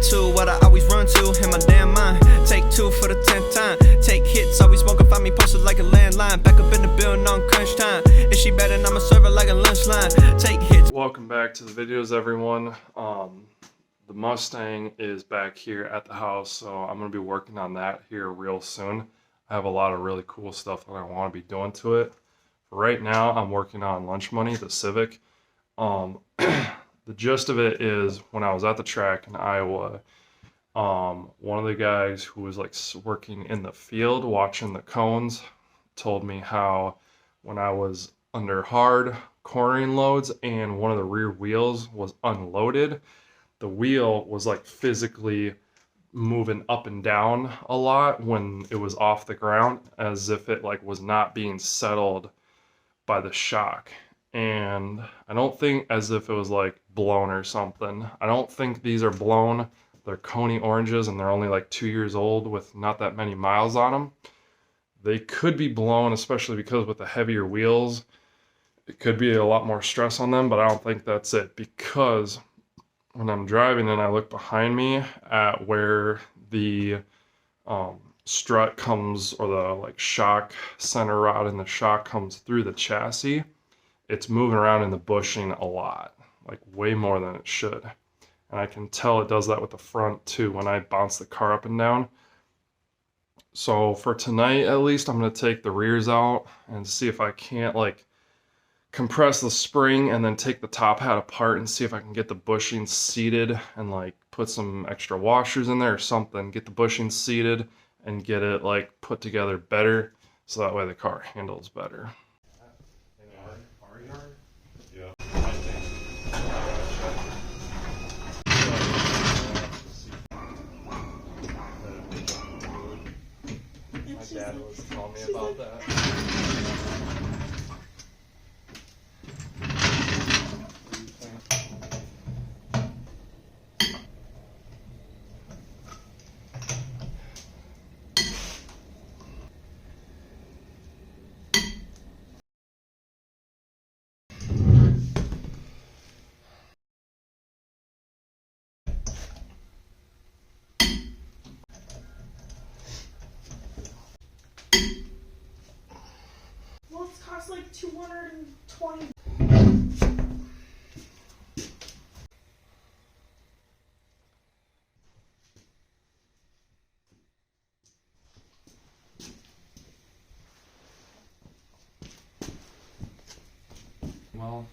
to what I always run to in my damn mind. Take two for the 10th time. Take hits, always smoking, find me posted like a landline. Back up in the building on crunch time. If she better, I'ma serve her like a lunch line. Take hits. Welcome back to the videos, everyone. The Mustang is back here at the house, so I'm going to be working on that here real soon. I have a lot of really cool stuff that I want to be doing to it. For right now, I'm working on Lunch Money, the Civic. The gist of it is, when I was at the track in Iowa, one of the guys who was like working in the field watching the cones told me how when I was under hard cornering loads and one of the rear wheels was unloaded, the wheel was like physically moving up and down a lot when it was off the ground, as if it like was not being settled by the shock. And I don't think as if it was like blown or something. I don't think these are blown. They're Koni oranges and they're only like 2 years old with not that many miles on them. They could be blown, especially because with the heavier wheels, it could be a lot more stress on them, but I don't think that's it, because when I'm driving and I look behind me at where the strut comes, or the like shock center rod and the shock comes through the chassis, it's moving around in the bushing a lot, like way more than it should. And I can tell it does that with the front too when I bounce the car up and down. So for tonight at least, I'm going to take the rears out and see if I can't like compress the spring and then take the top hat apart and see if I can get the bushings seated and like put some extra washers in there or something, get the bushings seated and get it like put together better, so that way the car handles better. My dad was telling me about that. Well, it costs like $220. Well,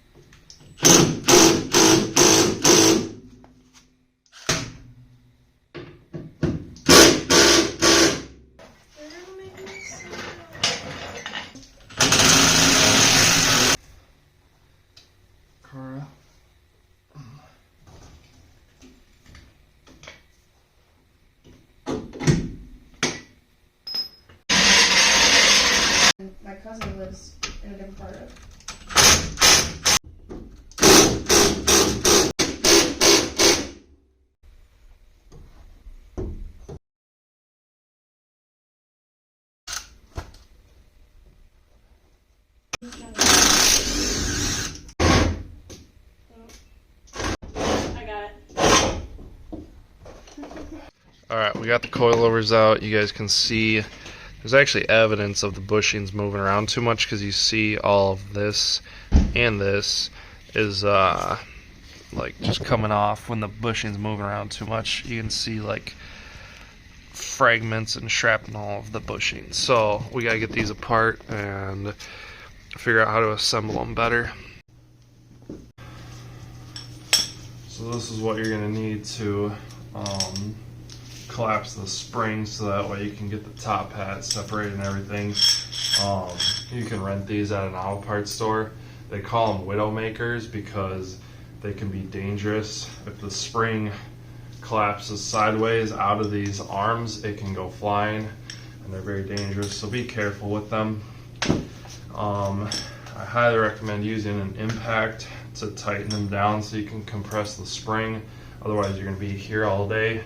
Cara. My cousin lives in a different part of it. Alright, we got the coilovers out. You guys can see there's actually evidence of the bushings moving around too much, because you see all of this and this is like just coming off when the bushings moving around too much. You can see like fragments and shrapnel of the bushings. So we gotta get these apart and figure out how to assemble them better. So this is what you're gonna need to collapse the springs, so that way you can get the top hat separated and everything. You can rent these at an auto parts store. They call them Widowmakers because they can be dangerous. If the spring collapses sideways out of these arms, it can go flying, and they're very dangerous, so be careful with them. I highly recommend using an impact to tighten them down so you can compress the spring. Otherwise you're going to be here all day.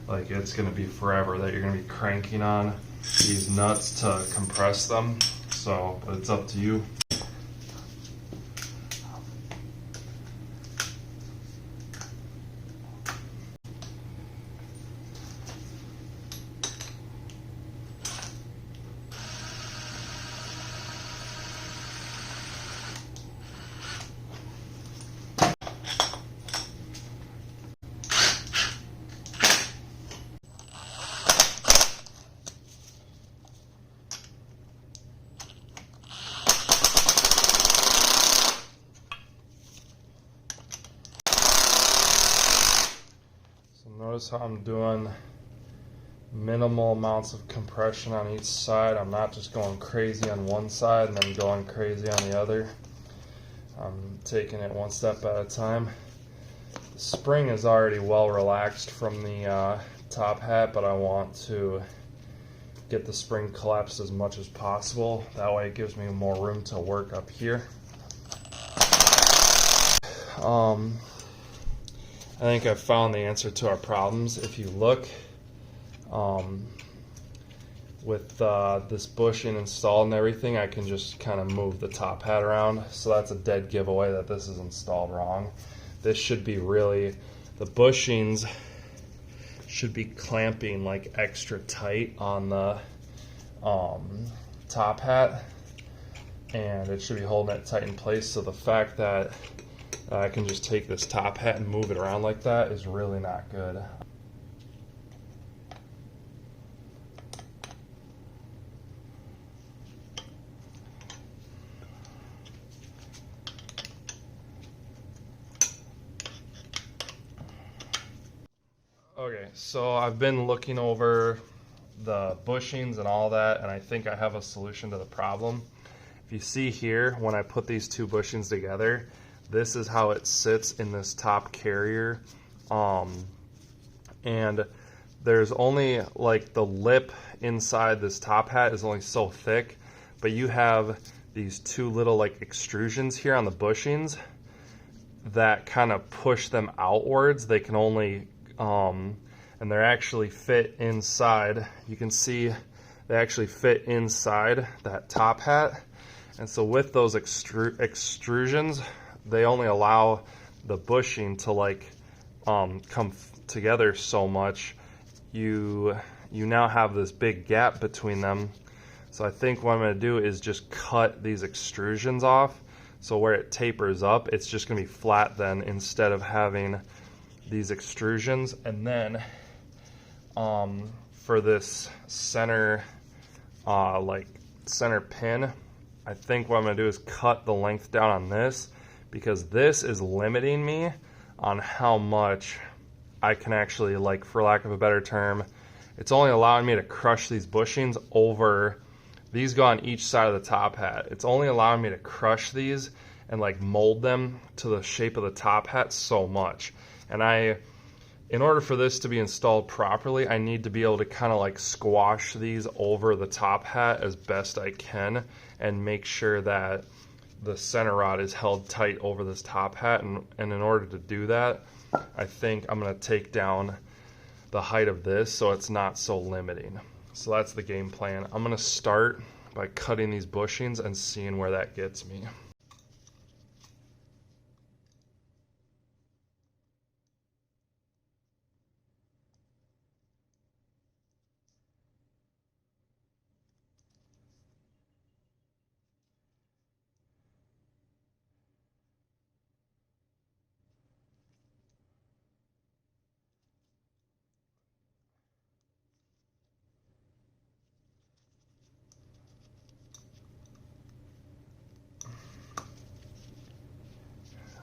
Like, it's going to be forever that you're going to be cranking on these nuts to compress them. So, but it's up to you. Notice how I'm doing minimal amounts of compression on each side. I'm not just going crazy on one side and then going crazy on the other. I'm taking it one step at a time. The spring is already well relaxed from the top hat, but I want to get the spring collapsed as much as possible. That way it gives me more room to work up here. I think I've found the answer to our problems. If you look, with this bushing installed and everything, I can just kind of move the top hat around. So that's a dead giveaway that this is installed wrong. This should be really, the bushings should be clamping like extra tight on the top hat, and it should be holding it tight in place. So the fact that I can just take this top hat and move it around like that is really not good. Okay, so I've been looking over the bushings and all that, and I think I have a solution to the problem. If you see here, when I put these two bushings together, this is how it sits in this top carrier. And there's only like the lip inside this top hat is only so thick, but you have these two little like extrusions here on the bushings that kind of push them outwards. They can only and they're actually fit inside. You can see they actually fit inside that top hat. And so with those extrusions, they only allow the bushing to like come together so much. You now have this big gap between them. So I think what I'm going to do is just cut these extrusions off. So where it tapers up, it's just going to be flat then instead of having these extrusions. And then for this center center pin, I think what I'm going to do is cut the length down on this, because this is limiting me on how much I can actually, like, for lack of a better term, it's only allowing me to crush these bushings over, these go on each side of the top hat. It's only allowing me to crush these and like mold them to the shape of the top hat so much. And in order for this to be installed properly, I need to be able to kind of like squash these over the top hat as best I can and make sure that the center rod is held tight over this top hat. And in order to do that, I think I'm going to take down the height of this so it's not so limiting. So that's the game plan. I'm going to start by cutting these bushings and seeing where that gets me.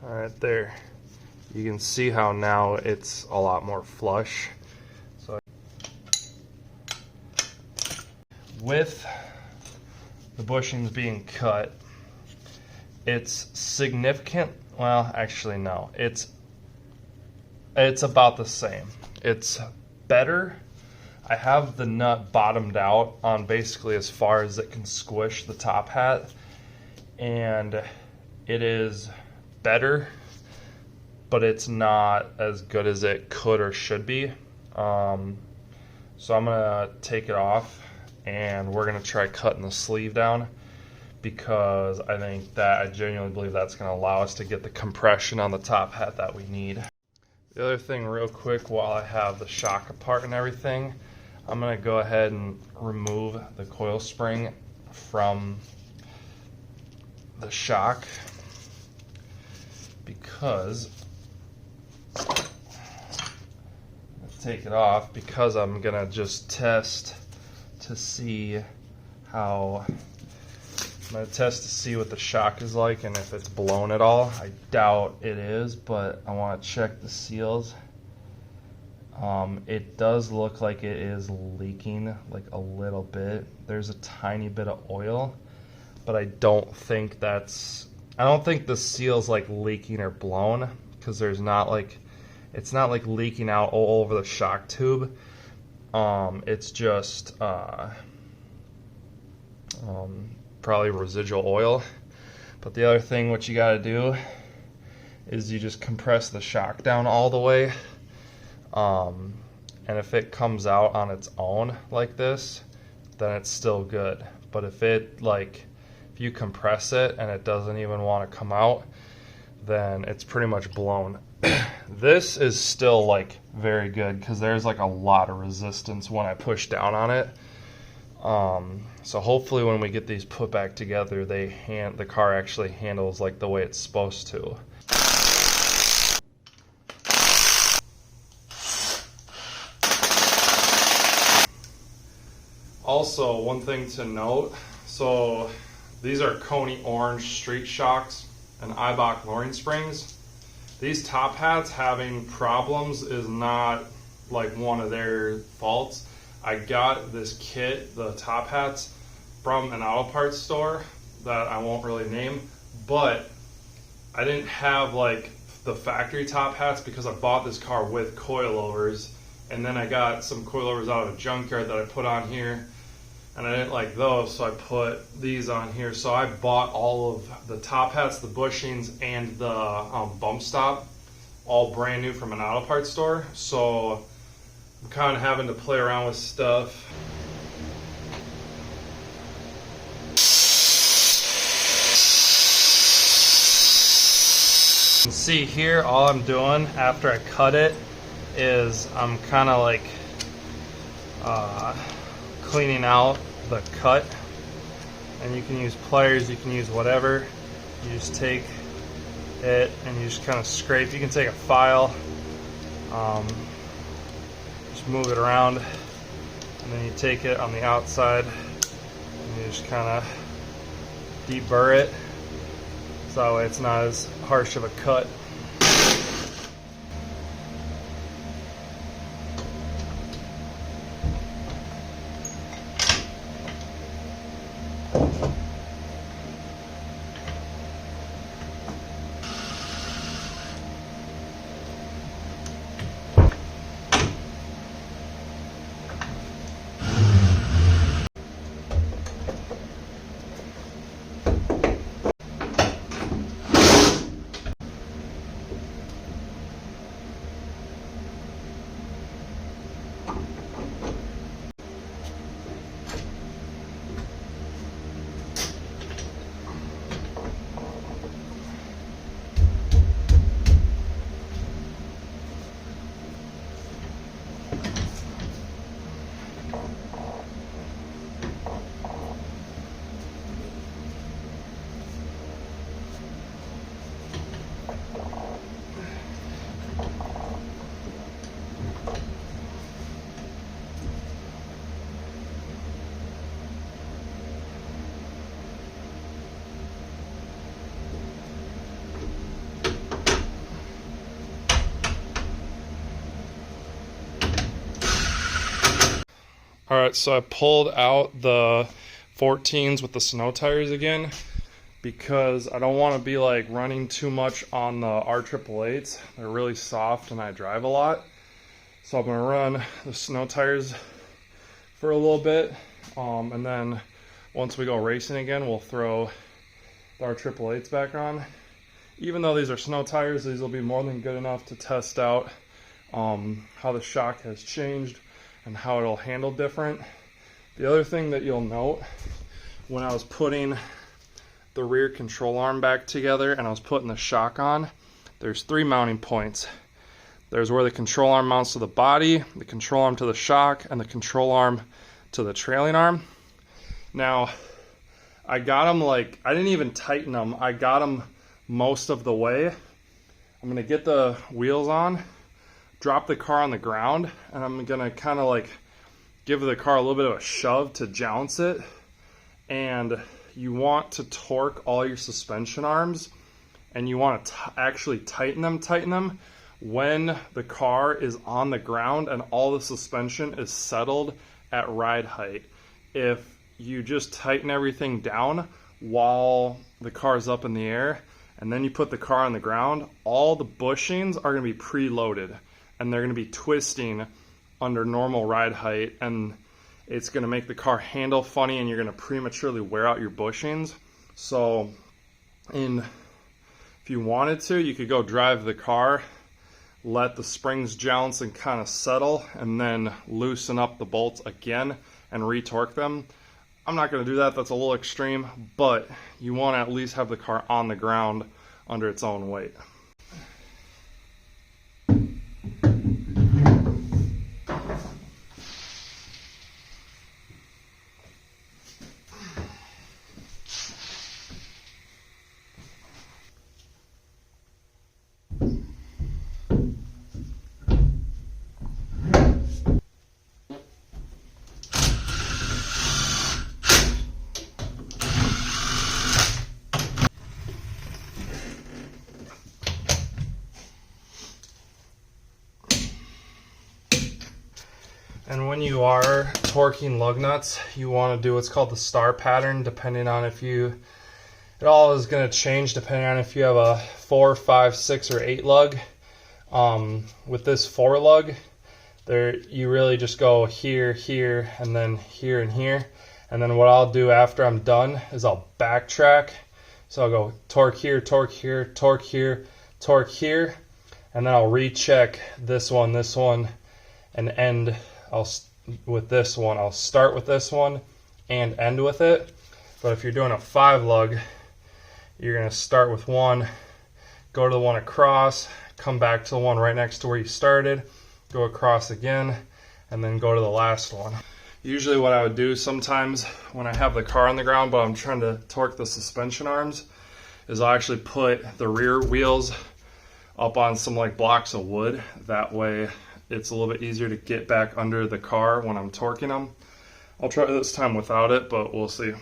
All right, there. You can see how now it's a lot more flush. So with the bushings being cut, it's significant. Well, actually, no. It's about the same. It's better. I have the nut bottomed out on basically as far as it can squish the top hat, and it is better, but it's not as good as it could or should be. So I'm gonna take it off and we're gonna try cutting the sleeve down, because I think that, I genuinely believe that's gonna allow us to get the compression on the top hat that we need. The other thing real quick, while I have the shock apart and everything, I'm gonna go ahead and remove the coil spring from the shock, because take it off, because I'm gonna just test to see how, I'm gonna test to see what the shock is like and if it's blown at all. I doubt it is, but I want to check the seals. It does look like it is leaking like a little bit. There's a tiny bit of oil, but I don't think the seal's like leaking or blown, because there's not like, it's not like leaking out all over the shock tube. It's just probably residual oil. But the other thing what you got to do is you just compress the shock down all the way. And if it comes out on its own like this, then it's still good. But if you compress it and it doesn't even want to come out, then it's pretty much blown. This is still like very good, because there's like a lot of resistance when I push down on it. So hopefully when we get these put back together, the car actually handles like the way it's supposed to. Also, one thing to note, so these are Koni orange street shocks and Eibach lowering springs. These top hats having problems is not like one of their faults. I got this kit, the top hats, from an auto parts store that I won't really name, but I didn't have like the factory top hats because I bought this car with coilovers, and then I got some coilovers out of a junkyard that I put on here, and I didn't like those, so I put these on here. So I bought all of the top hats, the bushings, and the bump stop, all brand new from an auto parts store. So I'm kind of having to play around with stuff. You can see here, all I'm doing after I cut it is I'm kind of like cleaning out the cut, and you can use pliers, you can use whatever. You just take it and you just kind of scrape. You can take a file, just move it around, and then you take it on the outside and you just kind of deburr it, so that way it's not as harsh of a cut. Alright, so I pulled out the 14s with the snow tires again, because I don't want to be like running too much on the R888s. They're really soft and I drive a lot. So I'm going to run the snow tires for a little bit, and then once we go racing again, we'll throw the R888s back on. Even though these are snow tires, these will be more than good enough to test out how the shock has changed and how it'll handle different. The other thing that you'll note, when I was putting the rear control arm back together and I was putting the shock on, there's 3 mounting points. There's where the control arm mounts to the body, the control arm to the shock, and the control arm to the trailing arm. Now, I got them I didn't even tighten them. I got them most of the way. I'm gonna get the wheels on, drop the car on the ground, and I'm gonna kind of give the car a little bit of a shove to jounce it. And you want to torque all your suspension arms, and you want to actually tighten them when the car is on the ground and all the suspension is settled at ride height. If you just tighten everything down while the car is up in the air and then you put the car on the ground, all the bushings are going to be preloaded and they're going to be twisting under normal ride height, and it's going to make the car handle funny and you're going to prematurely wear out your bushings. So if you wanted to, you could go drive the car, let the springs jounce and kind of settle, and then loosen up the bolts again and retorque them. I'm not going to do that, that's a little extreme, but you want to at least have the car on the ground under its own weight. And when you are torquing lug nuts, you want to do what's called the star pattern, depending on if it all is going to change depending on if you have a 4, 5, 6, or 8 lug. With this 4 lug, you really just go here, here, and then here and here. And then what I'll do after I'm done is I'll backtrack. So I'll go torque here, torque here, torque here, torque here, and then I'll recheck this one, and end with this one. I'll start with this one and end with it. But if you're doing a 5 lug, you're going to start with one, go to the one across, come back to the one right next to where you started, go across again, and then go to the last one. Usually what I would do sometimes when I have the car on the ground but I'm trying to torque the suspension arms is I'll actually put the rear wheels up on some like blocks of wood. That way it's a little bit easier to get back under the car when I'm torquing them. I'll try this time without it, but we'll see.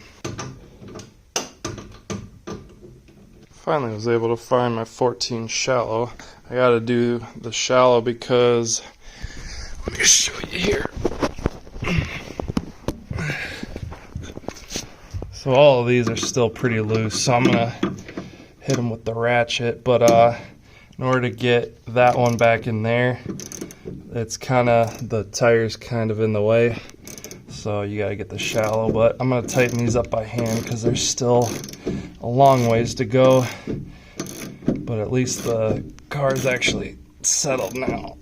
Finally was able to find my 14 shallow. I gotta do the shallow because, let me show you here. So all of these are still pretty loose, so I'm gonna hit them with the ratchet, but in order to get that one back in there, the tire's kind of in the way, so you gotta get the shallow. But I'm gonna tighten these up by hand because there's still a long ways to go, but at least the car's actually settled now.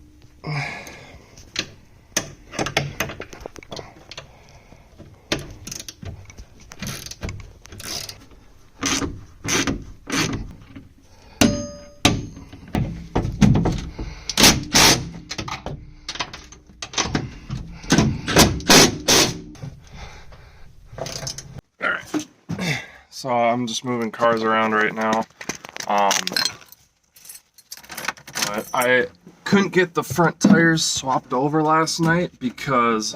So I'm just moving cars around right now. But I couldn't get the front tires swapped over last night because,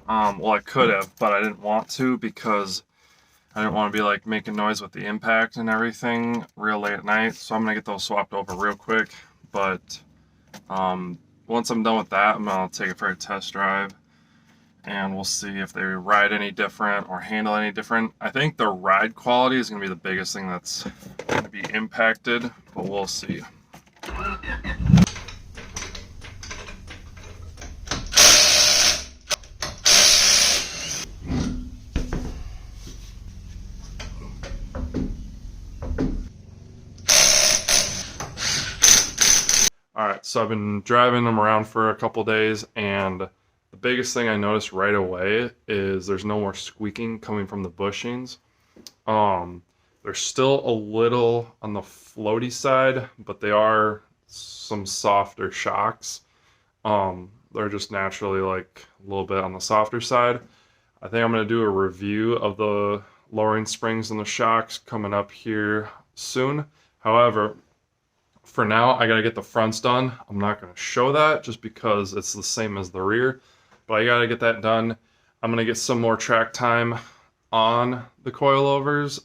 well, I could have, but I didn't want to because I didn't want to be like making noise with the impact and everything real late at night. So I'm gonna get those swapped over real quick. But once I'm done with that, I'm gonna take it for a test drive. And we'll see if they ride any different or handle any different. I think the ride quality is going to be the biggest thing that's going to be impacted, but we'll see. Alright, so I've been driving them around for a couple days, and the biggest thing I noticed right away is there's no more squeaking coming from the bushings. There's still a little on the floaty side, but they are some softer shocks. They're just naturally like a little bit on the softer side. I think I'm going to do a review of the lowering springs and the shocks coming up here soon. However, for now, I got to get the fronts done. I'm not going to show that just because it's the same as the rear. But I gotta get that done. I'm gonna get some more track time on the coilovers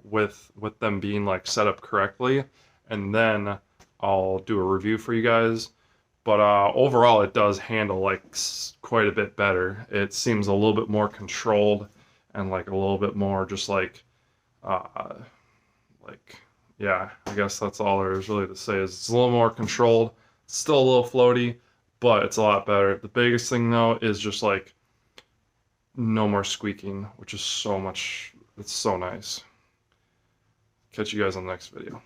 with them being like set up correctly, and then I'll do a review for you guys. But overall, it does handle like quite a bit better. It seems a little bit more controlled and like a little bit more just like yeah, I guess that's all there is really to say. Is it's a little more controlled. It's still a little floaty, but it's a lot better. The biggest thing though is just like no more squeaking, which is so much. It's so nice. Catch you guys on the next video.